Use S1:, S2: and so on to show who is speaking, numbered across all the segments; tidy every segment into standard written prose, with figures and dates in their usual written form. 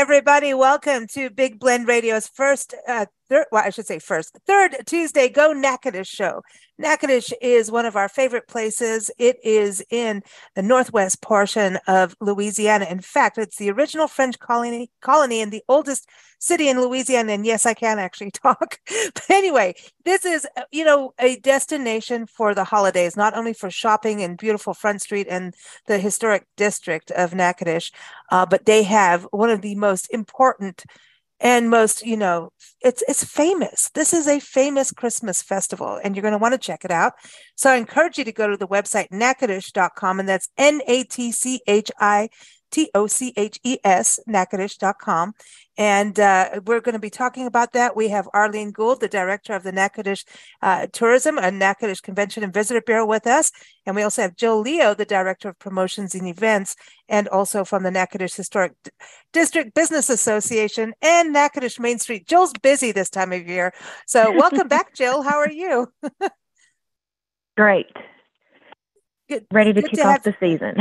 S1: everybody. Welcome to Big Blend Radio's third Tuesday Go Natchitoches show. Natchitoches is one of our favorite places. It is in the northwest portion of Louisiana. In fact, it's the original French colony and the oldest city in Louisiana. And yes, I can actually talk. But anyway, this is, a destination for the holidays, not only for shopping and beautiful Front Street and the historic district of Natchitoches, but they have one of the most important and most, it's famous. This is a famous Christmas festival, and you're going to want to check it out. So I encourage you to go to the website natchitoches.com, and that's Natchitoches, Natchitoches.com. And we're going to be talking about that. We have Arlene Gould, the director of the Natchitoches Tourism and Natchitoches Convention and Visitor Bureau with us. And we also have Jill Leo, the director of promotions and events, and also from the Natchitoches Historic District Business Association and Natchitoches Main Street. Jill's busy this time of year. So welcome back, Jill. How are you?
S2: Great.
S1: Good.
S2: Ready to kick off the season.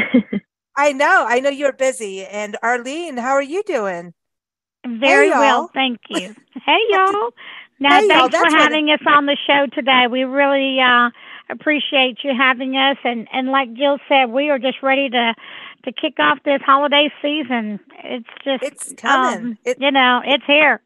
S1: I know you're busy. And Arlene, how are you doing?
S3: Very well, thank you. Hey, y'all. Now, thanks for having us on the show today. We really appreciate you having us. And like Jill said, we are just ready to kick off this holiday season.
S1: It's coming.
S3: It's here.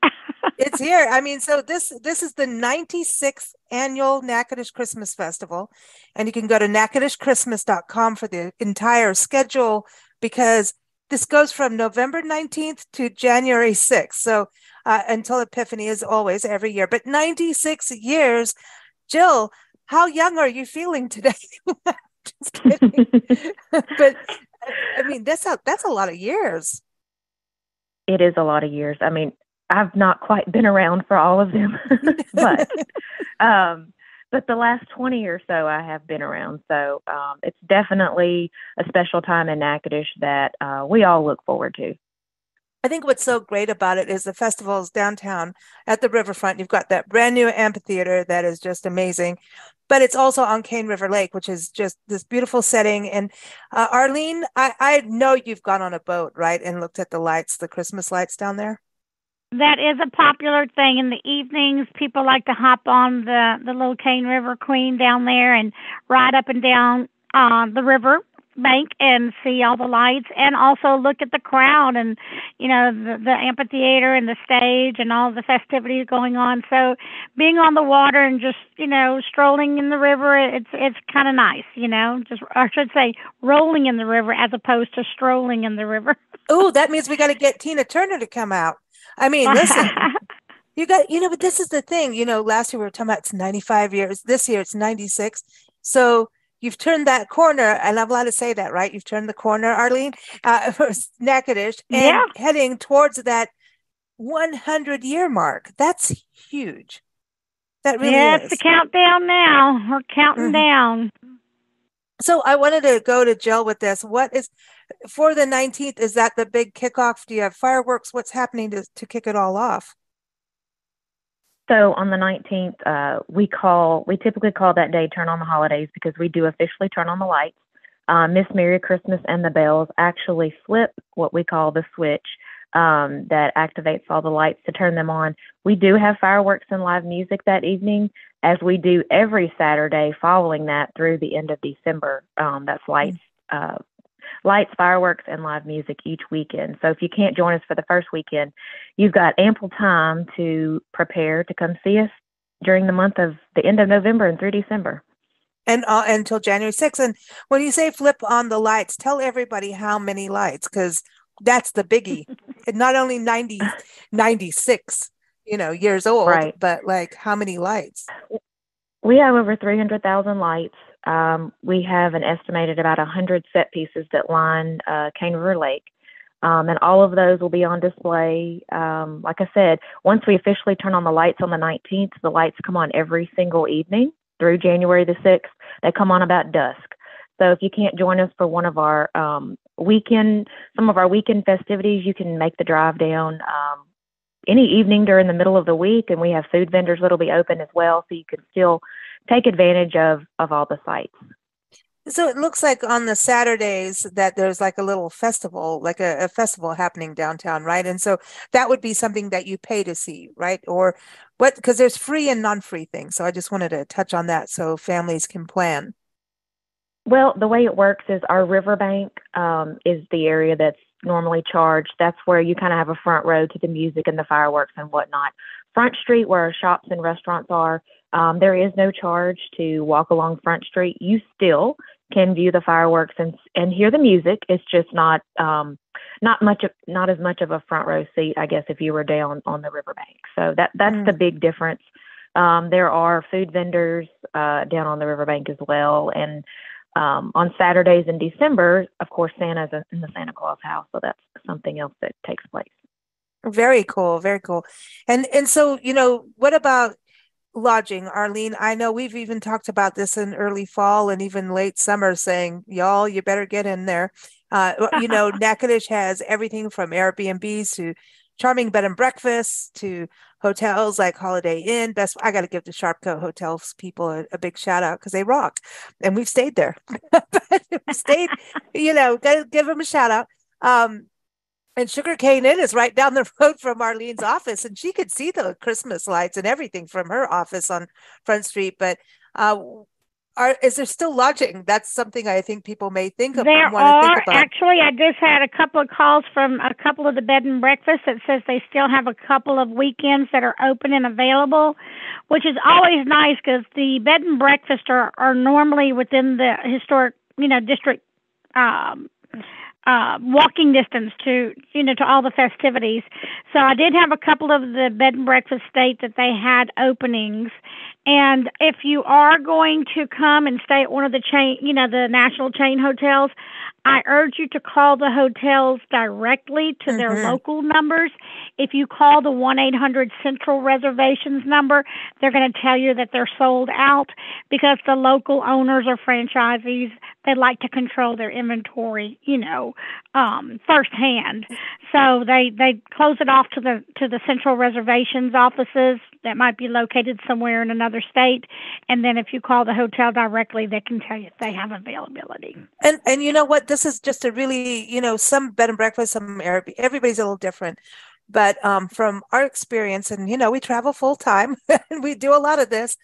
S1: It's here. I mean, so this is the 96th annual Natchitoches Christmas Festival. And you can go to natchitocheschristmas.com for the entire schedule, because this goes from November 19th to January 6th. So until Epiphany, is always every year. But 96 years. Jill, how young are you feeling today? Just kidding. But I mean, that's a lot of years.
S2: It is a lot of years. I mean, I've not quite been around for all of them, but the last 20 or so I have been around. So it's definitely a special time in Natchitoches that we all look forward to.
S1: I think what's so great about it is the festival is downtown at the riverfront. You've got that brand new amphitheater that is just amazing, but it's also on Cane River Lake, which is just this beautiful setting. And Arlene, I know you've gone on a boat, right, and looked at the lights, the Christmas lights down there.
S3: That is a popular thing in the evenings. People like to hop on the little Cane River Queen down there and ride up and down the river bank and see all the lights, and also look at the crowd and the amphitheater and the stage and all the festivities going on. So being on the water and just strolling in the river, it's kind of nice, I should say rolling in the river as opposed to strolling in the river.
S1: Oh, that means we got to get Tina Turner to come out. I mean, listen, but this is the thing, last year we were talking about it's 95 years. This year it's 96. So you've turned that corner, and I'm allowed to say that, right? You've turned the corner, Arlene, for Natchitoches, and heading towards that 100-year mark. That's huge. That really is.
S3: It's the countdown now. We're counting down.
S1: So I wanted to go to Jill with this. What is, for the 19th, is that the big kickoff? Do you have fireworks? What's happening to kick it all off?
S2: So on the 19th, we typically call that day Turn on the Holidays, because we do officially turn on the lights. Miss Merry Christmas and the bells actually flip what we call the switch that activates all the lights to turn them on. We do have fireworks and live music that evening, as we do every Saturday following that through the end of December. That's lights, fireworks, and live music each weekend. So if you can't join us for the first weekend, you've got ample time to prepare to come see us during the end of November and through December.
S1: And until January 6th. And when you say flip on the lights, tell everybody how many lights, because that's the biggie. Not only 96, years old, right, but like how many lights?
S2: We have over 300,000 lights. We have an estimated about 100 set pieces that line Cane River Lake. And all of those will be on display. Like I said, once we officially turn on the lights on the 19th, the lights come on every single evening through January the 6th. They come on about dusk. So if you can't join us for one of our some of our weekend festivities, you can make the drive down any evening during the middle of the week, and we have food vendors that'll be open as well, so you can still take advantage of all the sites.
S1: So it looks like on the Saturdays that there's like a little festival, like a festival happening downtown, right? And so that would be something that you pay to see, right? Or what? Because there's free and non-free things. So I just wanted to touch on that so families can plan.
S2: Well, the way it works is our riverbank is the area that's normally charged. That's where you kind of have a front row to the music and the fireworks and whatnot. Front Street, where our shops and restaurants are, there is no charge to walk along Front Street. You still can view the fireworks and hear the music. It's just not as much of a front row seat, I guess, if you were down on the riverbank. So that's the big difference. There are food vendors down on the riverbank as well, and on Saturdays in December, of course, Santa's in the Santa Claus house, so that's something else that takes place.
S1: Very cool, very cool. And so, what about lodging, Arlene? I know we've even talked about this in early fall and even late summer, saying, y'all, you better get in there. Natchitoches has everything from Airbnbs to charming bed and breakfasts to hotels like Holiday Inn. I got to give the Sharpco Hotels people a big shout out because they rock, and we've stayed there. But we stayed, got to give them a shout out. And Sugarcane Inn is right down the road from Arlene's office, and she could see the Christmas lights and everything from her office on Front Street. But is there still lodging? That's something I think people may think of.
S3: There
S1: want to think
S3: are.
S1: about.
S3: Actually, I just had a couple of calls from a couple of the bed and breakfasts that says they still have a couple of weekends that are open and available, which is always nice because the bed and breakfast are normally within the historic, district walking distance to all the festivities. So I did have a couple of the bed and breakfast state that they had openings. And if you are going to come and stay at one of the the national chain hotels, I urge you to call the hotels directly to their local numbers. If you call the 1-800-Central Reservations number, they're going to tell you that they're sold out because the local owners or franchisees, they like to control their inventory, firsthand. So they close it off to the Central Reservations offices that might be located somewhere in another state. And then if you call the hotel directly, they can tell you if they have availability.
S1: And you know what? This is just a really, some bed and breakfast, some Airbnb, everybody's a little different. But from our experience, and, we travel full time and we do a lot of this,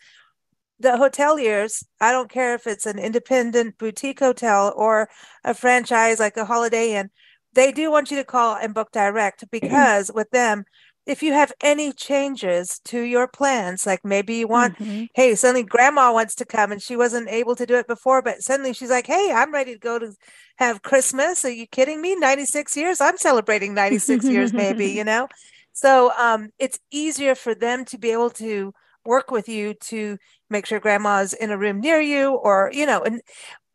S1: the hoteliers, I don't care if it's an independent boutique hotel or a franchise like a Holiday Inn, they do want you to call and book direct because with them, if you have any changes to your plans, like maybe you want, hey, suddenly grandma wants to come and she wasn't able to do it before, but suddenly she's like, hey, I'm ready to go to have Christmas. Are you kidding me? 96 years? I'm celebrating 96 years, maybe, So it's easier for them to be able to work with you to make sure grandma's in a room near you or,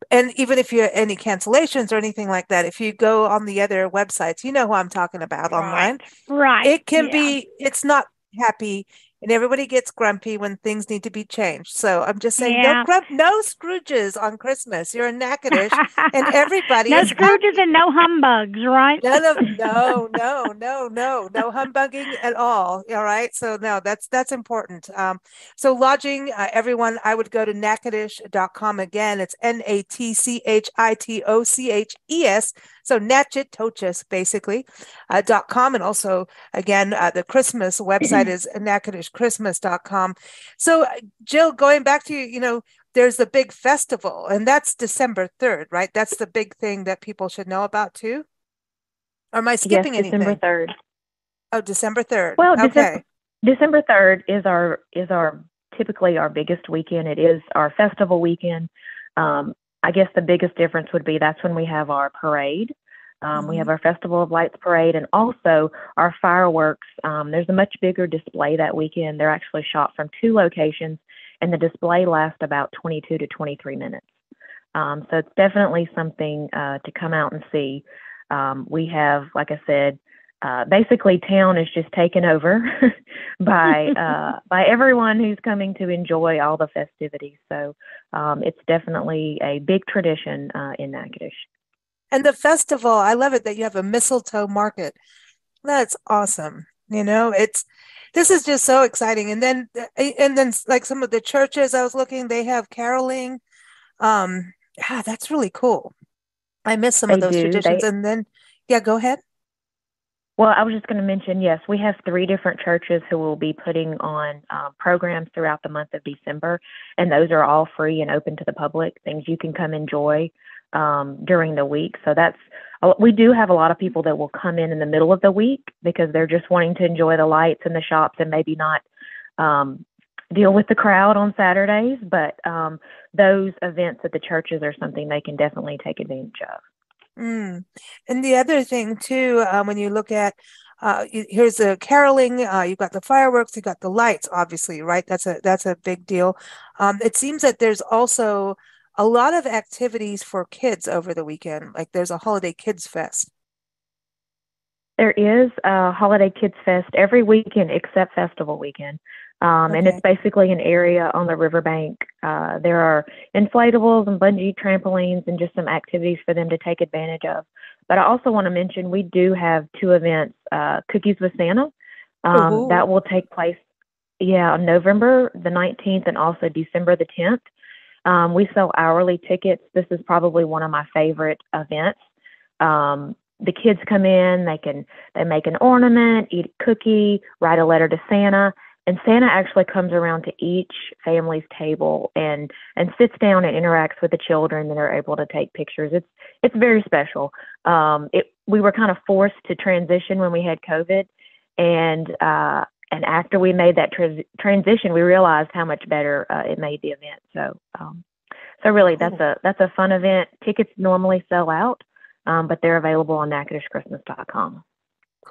S1: and even if you have any cancellations or anything like that, if you go on the other websites, you know who I'm talking about online.
S3: Right.
S1: It can be, it's not happy and everybody gets grumpy when things need to be changed. So I'm just saying, no Scrooges on Christmas. You're in Natchitoches and everybody
S3: no
S1: is
S3: Scrooges and no humbugs, right?
S1: no humbugging at all. All right. So no, that's important. So lodging, everyone, I would go to natchitoches.com again. It's Natchitoches. So Natchitoches, basically, .com. And also, again, the Christmas website is natchitocheschristmas.com. So, Jill, going back to, there's the big festival, and that's December 3rd, right? That's the big thing that people should know about, too? Or am I skipping anything?
S2: December 3rd.
S1: Oh, December 3rd.
S2: Well,
S1: okay.
S2: December 3rd is our typically our biggest weekend. It is our festival weekend. I guess the biggest difference would be that's when we have our parade. We have our Festival of Lights parade and also our fireworks. There's a much bigger display that weekend. They're actually shot from 2 locations, and the display lasts about 22 to 23 minutes. So it's definitely something to come out and see. We have, like I said, basically town is just taken over by everyone who's coming to enjoy all the festivities. So it's definitely a big tradition in Natchitoches.
S1: And the festival, I love it that you have a mistletoe market. That's awesome. This is just so exciting. And then like some of the churches I was looking, they have caroling. Yeah, that's really cool. I miss some of
S2: They
S1: those
S2: do.
S1: traditions. And then, yeah, go ahead.
S2: Well, I was just going to mention, yes, we have three different churches who will be putting on programs throughout the month of December, and those are all free and open to the public, things you can come enjoy during the week. So we do have a lot of people that will come in the middle of the week because they're just wanting to enjoy the lights and the shops and maybe not deal with the crowd on Saturdays. But those events at the churches are something they can definitely take advantage of.
S1: Mm. And the other thing too, when you look at here's the caroling, you've got the fireworks, you got the lights, obviously, right? That's a big deal. It seems that there's also a lot of activities for kids over the weekend. Like there's a holiday kids fest.
S2: There is a Holiday Kids Fest every weekend except Festival Weekend. And it's
S1: Okay.
S2: basically an area on the riverbank. There are inflatables and bungee trampolines and just some activities for them to take advantage of. But I also want to mention we do have two events, Cookies with Santa.
S1: Ooh.
S2: That will take place, yeah, on November the 19th and also December the 10th. We sell hourly tickets. This is probably one of my favorite events. The kids come in, they make an ornament, eat a cookie, write a letter to Santa, and Santa actually comes around to each family's table and sits down and interacts with the children and are able to take pictures. It's very special. We were kind of forced to transition when we had COVID, and after we made that transition, we realized how much better it made the event. So really,
S1: Cool.
S2: that's a fun event. Tickets normally sell out, but they're available on natchitocheschristmas.com.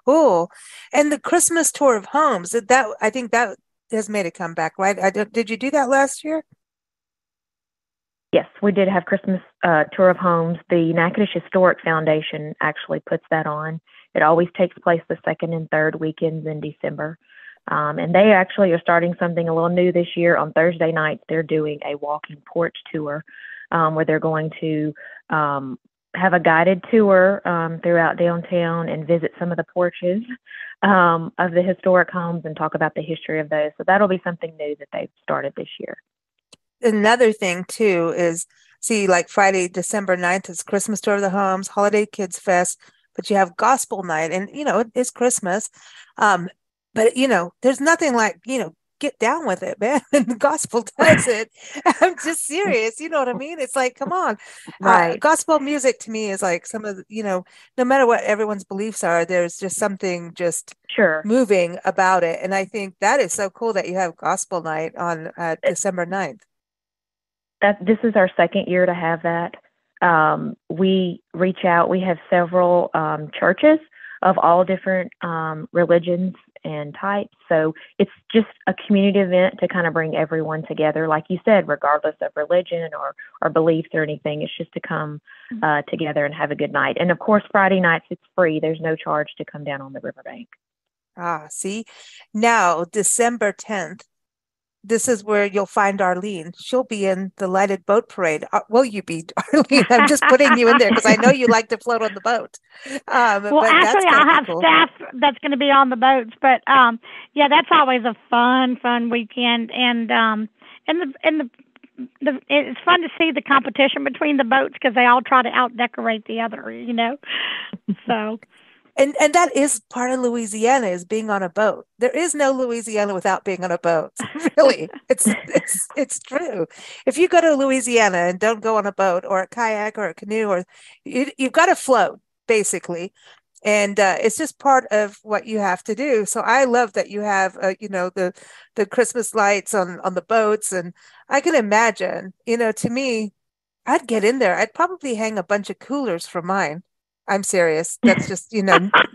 S1: Cool. And the Christmas tour of homes, that I think that has made a comeback, right? Did you do that last year?
S2: Yes, we did have Christmas tour of homes. The Natchitoches Historic Foundation actually puts that on. It always takes place the second and third weekends in December. And they actually are starting something a little new this year. On Thursday nights, they're doing a walking porch tour where they're going to have a guided tour throughout downtown and visit some of the porches of the historic homes and talk about the history of those. So that'll be something new that they've started this year.
S1: Another thing too is see, like Friday, December 9th is Christmas tour of the homes, holiday kids fest, but you have gospel night and it's Christmas. Um, but there's nothing like, get down with it, man. And the gospel does it. I'm just serious. You know what I mean? It's like, come on.
S2: Right.
S1: Gospel music to me is like some of the, no matter what everyone's beliefs are, there's just something just
S2: Sure.
S1: moving about it. And I think that is so cool that you have gospel night on December 9th.
S2: This is our second year to have that. We reach out. We have several churches of all different religions and types. So it's just a community event to kind of bring everyone together, like you said, regardless of religion or beliefs or anything. It's just to come together and have a good night. And of course, Friday nights, it's free. There's no charge to come down on the riverbank.
S1: See, now December 10th, this is where you'll find Arlene. She'll be in the lighted boat parade. Will you be, Arlene? I'm just putting you in there because I know you like to float on the boat.
S3: Well,
S1: But that's
S3: actually,
S1: going to
S3: I'll
S1: be
S3: have
S1: cool.
S3: staff that's going to be on the boats, but yeah, that's always a fun weekend, and it's fun to see the competition between the boats because they all try to out decorate the other. So.
S1: And that is part of Louisiana is being on a boat. There is no Louisiana without being on a boat. Really, it's true. If you go to Louisiana and don't go on a boat or a kayak or a canoe, or you've got to float basically, and it's just part of what you have to do. So I love that you have the Christmas lights on the boats, and I can imagine. To me, I'd get in there. I'd probably hang a bunch of coolers for mine. I'm serious. That's just,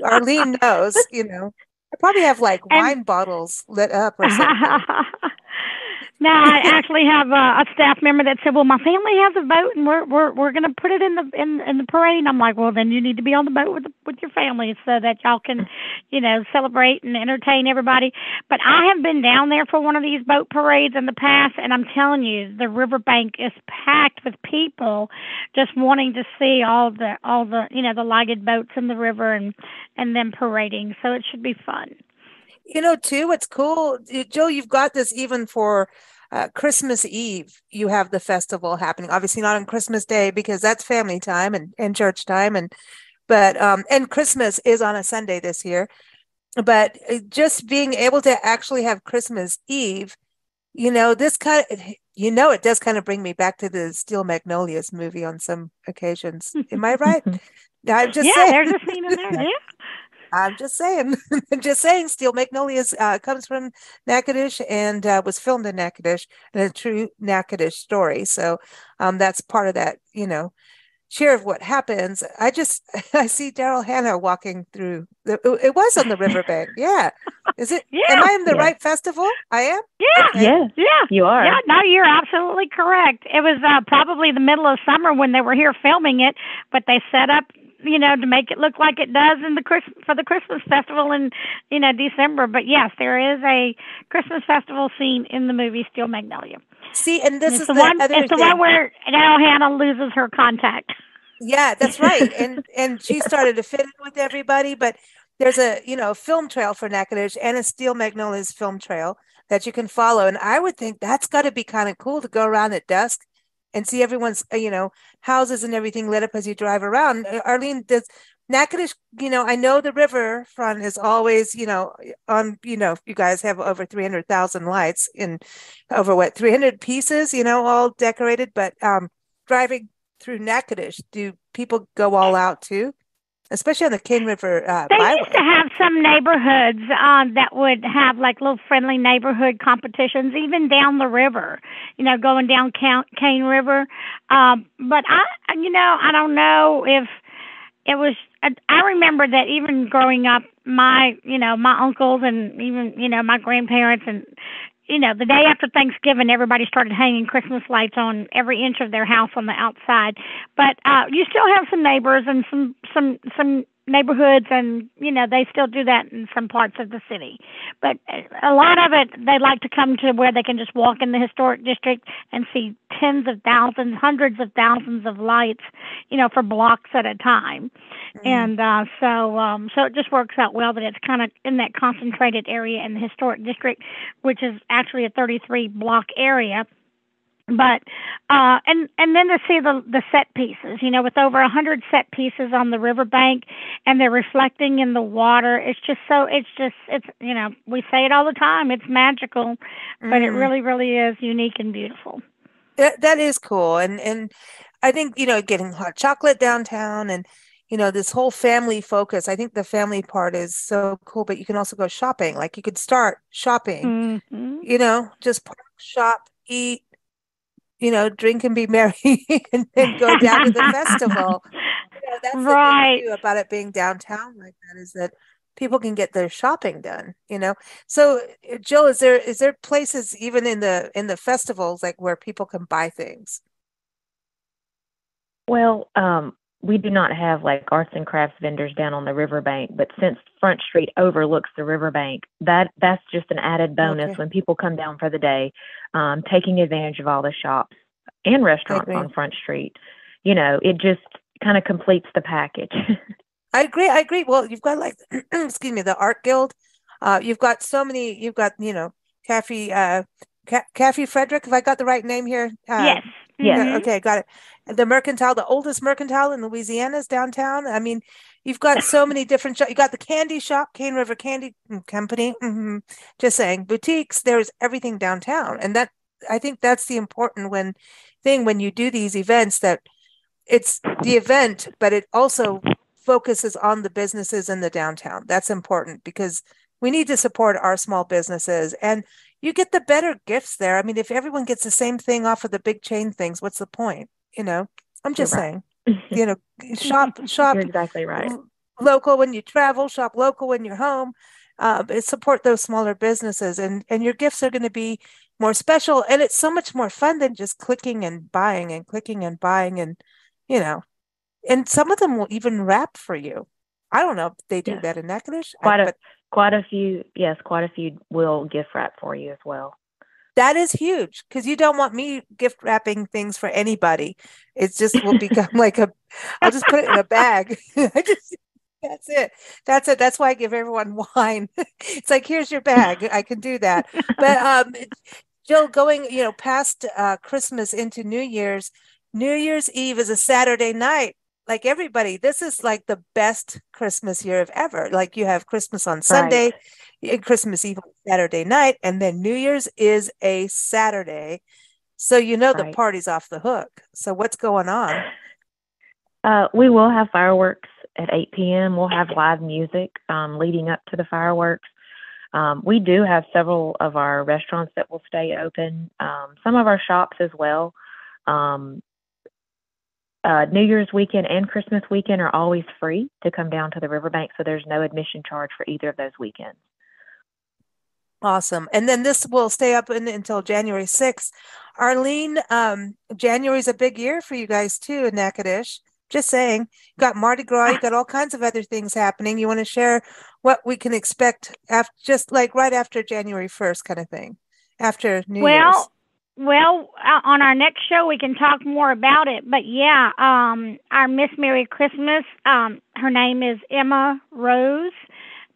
S1: Arlene knows, I probably have like
S3: And
S1: wine bottles lit up or something.
S3: now I actually have a staff member that said, "Well, my family has a boat, and we're going to put it in the parade." And I'm like, "Well, then you need to be on the boat with your family so that y'all can, celebrate and entertain everybody." But I have been down there for one of these boat parades in the past, and I'm telling you, the riverbank is packed with people just wanting to see all the the lighted boats in the river and them parading. So it should be fun.
S1: Too, what's cool, Joe, you've got this even for Christmas Eve, you have the festival happening. Obviously not on Christmas Day because that's family time and church time. And Christmas is on a Sunday this year. But just being able to actually have Christmas Eve, it does kind of bring me back to the Steel Magnolias movie on some occasions. Am I right? I'm just saying.
S3: There's a scene in there. Yeah.
S1: I'm just saying. Just saying. Steel Magnolias comes from Natchitoches and was filmed in Natchitoches, and a true Natchitoches story. So that's part of that, share of what happens. I see Daryl Hannah walking through. It was on the riverbank. Yeah. Is it?
S3: Yeah.
S1: Am I in the right festival? I am?
S3: Yeah.
S2: Okay. Yes.
S3: Yeah.
S2: You are.
S3: Yeah. No, you're absolutely correct. It was probably the middle of summer when they were here filming it, but they set up, to make it look like it does for the Christmas festival in, December. But yes, there is a Christmas festival scene in the movie Steel Magnolia.
S1: See, and this is
S3: the one. It's the one where Daryl Hannah loses her contact.
S1: Yeah, that's right. And she started to fit in with everybody. But there's a film trail for Natchitoches and a Steel Magnolias film trail that you can follow. And I would think that's got to be kind of cool to go around at dusk and see everyone's houses and everything lit up as you drive around. Arlene, does Natchitoches, I know the riverfront is always, on, you guys have over 300,000 lights in over 300 pieces, all decorated, but driving through Natchitoches, do people go all out too? Especially on the Cane River
S3: They
S1: Byway.
S3: used to have some neighborhoods that would have like little friendly neighborhood competitions, even down the river, going down Cane River. But I don't know if it was. I remember that even growing up, my uncles and even my grandparents and the day after Thanksgiving, everybody started hanging Christmas lights on every inch of their house on the outside. But you still have some neighbors and some neighborhoods, and they still do that in some parts of the city. But a lot of it, they like to come to where they can just walk in the historic district and see tens of thousands, hundreds of thousands of lights, for blocks at a time. And so it just works out well that it's kind of in that concentrated area in the historic district, which is actually a 33 block area. But and then to see the set pieces, with over 100 set pieces on the riverbank, and they're reflecting in the water. It's we say it all the time. It's magical, but it really, really is unique and beautiful.
S1: That is cool, and I think getting hot chocolate downtown and this whole family focus. I think the family part is so cool, but you can also go shopping. Like you could start shopping, just park, shop, eat, drink and be merry and then go down to the festival. That's
S3: right.
S1: The thing too about it being downtown like that is that people can get their shopping done, So Jill, is there places even in the festivals like where people can buy things?
S2: Well, we do not have like arts and crafts vendors down on the riverbank, but since Front Street overlooks the riverbank, that's just an added bonus when people come down for the day, taking advantage of all the shops and restaurants on Front Street. It just kind of completes the package.
S1: I agree. Well, you've got like, excuse me, the Art Guild. You've got Cafe Frederick. Have I got the right name here?
S3: Yes.
S1: Yeah. Okay, got it. The Mercantile, the oldest Mercantile in Louisiana, is downtown. I mean, you've got so many different shops. You got the candy shop, Cane River Candy Company. Just saying, boutiques. There's everything downtown, and I think that's the important thing when you do these events, that it's the event, but it also focuses on the businesses in the downtown. That's important because we need to support our small businesses, and you get the better gifts there. I mean, if everyone gets the same thing off of the big chain things, what's the point? I'm just saying, shop.
S2: You're exactly right.
S1: Local when you travel, shop local when you're home. Support those smaller businesses, and your gifts are going to be more special. And it's so much more fun than just clicking and buying and clicking and buying, and and some of them will even wrap for you. I don't know if they do that in Natchitoches.
S2: Quite a few will gift wrap for you as well.
S1: That is huge because you don't want me gift wrapping things for anybody. It just will become like I'll just put it in a bag. That's it. That's why I give everyone wine. It's like, here's your bag. I can do that. But Jill, going, past Christmas into New Year's Eve is a Saturday night. Like everybody, this is like the best Christmas Eve ever. Like you have Christmas on
S2: Right.
S1: Sunday, Christmas Eve on Saturday night, and then New Year's is a Saturday. So the
S2: Right.
S1: party's off the hook. So what's going on?
S2: We will have fireworks at 8 p.m. We'll have live music leading up to the fireworks. We do have several of our restaurants that will stay open, some of our shops as well. New Year's weekend and Christmas weekend are always free to come down to the riverbank, so there's no admission charge for either of those weekends.
S1: Awesome. And then this will stay up until January 6th. Arlene, January's a big year for you guys too in Natchitoches. Just saying, you got Mardi Gras, you got all kinds of other things happening. You want to share what we can expect after, just like right after January 1st kind of thing, after New Year's?
S3: Well, on our next show we can talk more about it. But yeah, our Miss Merry Christmas, her name is Emma Rose,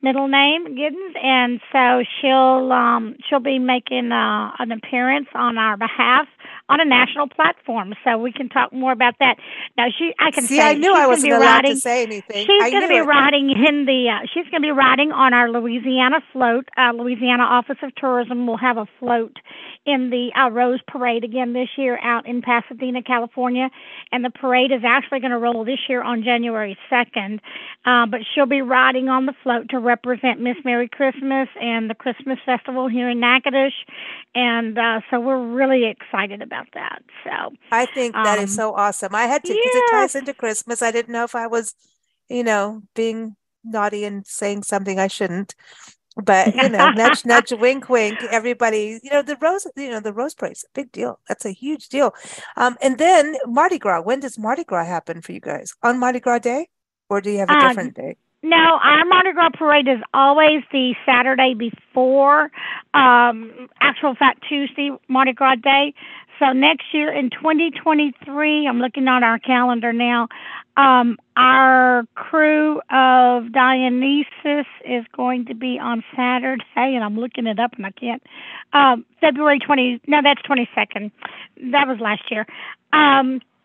S3: middle name Giddens, and so she'll be making an appearance on our behalf on a national platform. So we can talk more about that. Now I can
S1: See,
S3: say
S1: I knew I wasn't allowed to say anything.
S3: She's going to be riding in she's going to be riding on our Louisiana float. Louisiana Office of Tourism will have a float in the Rose Parade again this year out in Pasadena, California. And the parade is actually going to roll this year on January 2nd. But she'll be riding on the float to represent Miss Merry Christmas and the Christmas Festival here in Natchitoches. And so we're really excited about that. So
S1: I think that is so awesome. I had to, because it ties into Christmas. I didn't know if I was, being naughty and saying something I shouldn't. But nudge, nudge, wink, wink. Everybody, the Rose Parade's a big deal. That's a huge deal. And then Mardi Gras. When does Mardi Gras happen for you guys? On Mardi Gras Day, or do you have a different day?
S3: No, our Mardi Gras parade is always the Saturday before actual Fat Tuesday Mardi Gras Day. So next year in 2023, I'm looking at our calendar now. Our crew of Dionysus is going to be on Saturday, and I'm looking it up and I can't. February 20. No, that's 22nd. That was last year.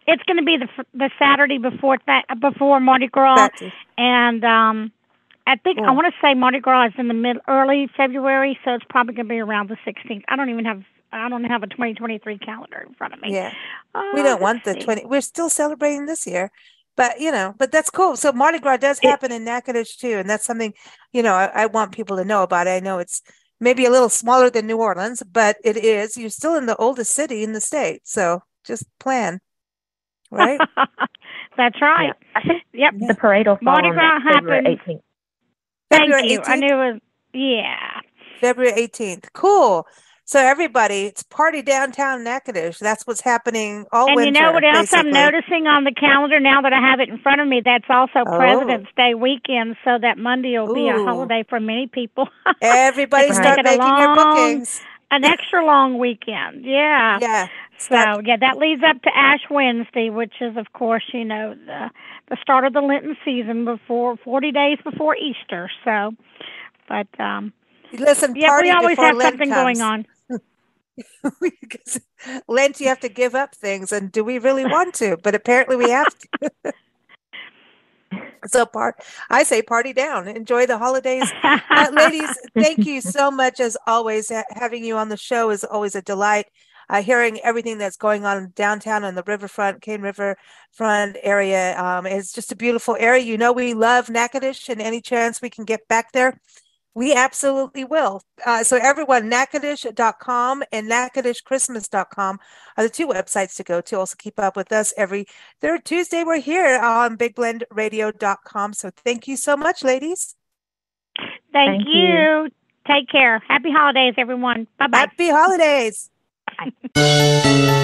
S3: It's going to be the Saturday before Mardi Gras, and I think I want to say Mardi Gras is in the early February, so it's probably going to be around the 16th. I don't have a 2023 calendar in front of me.
S1: Yeah, we don't want the 20. We're still celebrating this year, but but that's cool. So Mardi Gras does happen in Natchitoches too, and that's something I want people to know about. I know it's maybe a little smaller than New Orleans, but it is. You're still in the oldest city in the state, so just plan. Right?
S3: That's right.
S2: Yeah. Yep. The parade will fall
S3: Mardi Gras
S2: February 18th.
S3: Thank you. 18th? I knew it was,
S1: February 18th. Cool. So everybody, it's party downtown Natchitoches. That's what's happening all winter.
S3: And you know what else I'm noticing on the calendar now that I have it in front of me? That's also President's Day weekend, so that Monday will be a holiday for many people.
S1: Everybody start making your bookings.
S3: An extra long weekend. Yeah.
S1: Yeah.
S3: So, that leads up to Ash Wednesday, which is, of course, the start of the Lenten season 40 days before Easter. So, but,
S1: listen,
S3: we always have something going on.
S1: Lent, you have to give up things, and do we really want to? But apparently we have to. So I say party down. Enjoy the holidays. Ladies, thank you so much as always. Having you on the show is always a delight. Hearing everything that's going on downtown on the riverfront, Cane River front area is just a beautiful area. We love Natchitoches, and any chance we can get back there, we absolutely will. So everyone, Natchitoches.com and NatchitochesChristmas.com are the two websites to go to. Also keep up with us every third Tuesday. We're here on BigBlendRadio.com. So thank you so much, ladies.
S3: Thank you. Take care. Happy holidays, everyone. Bye-bye.
S1: Happy holidays.
S3: Bye.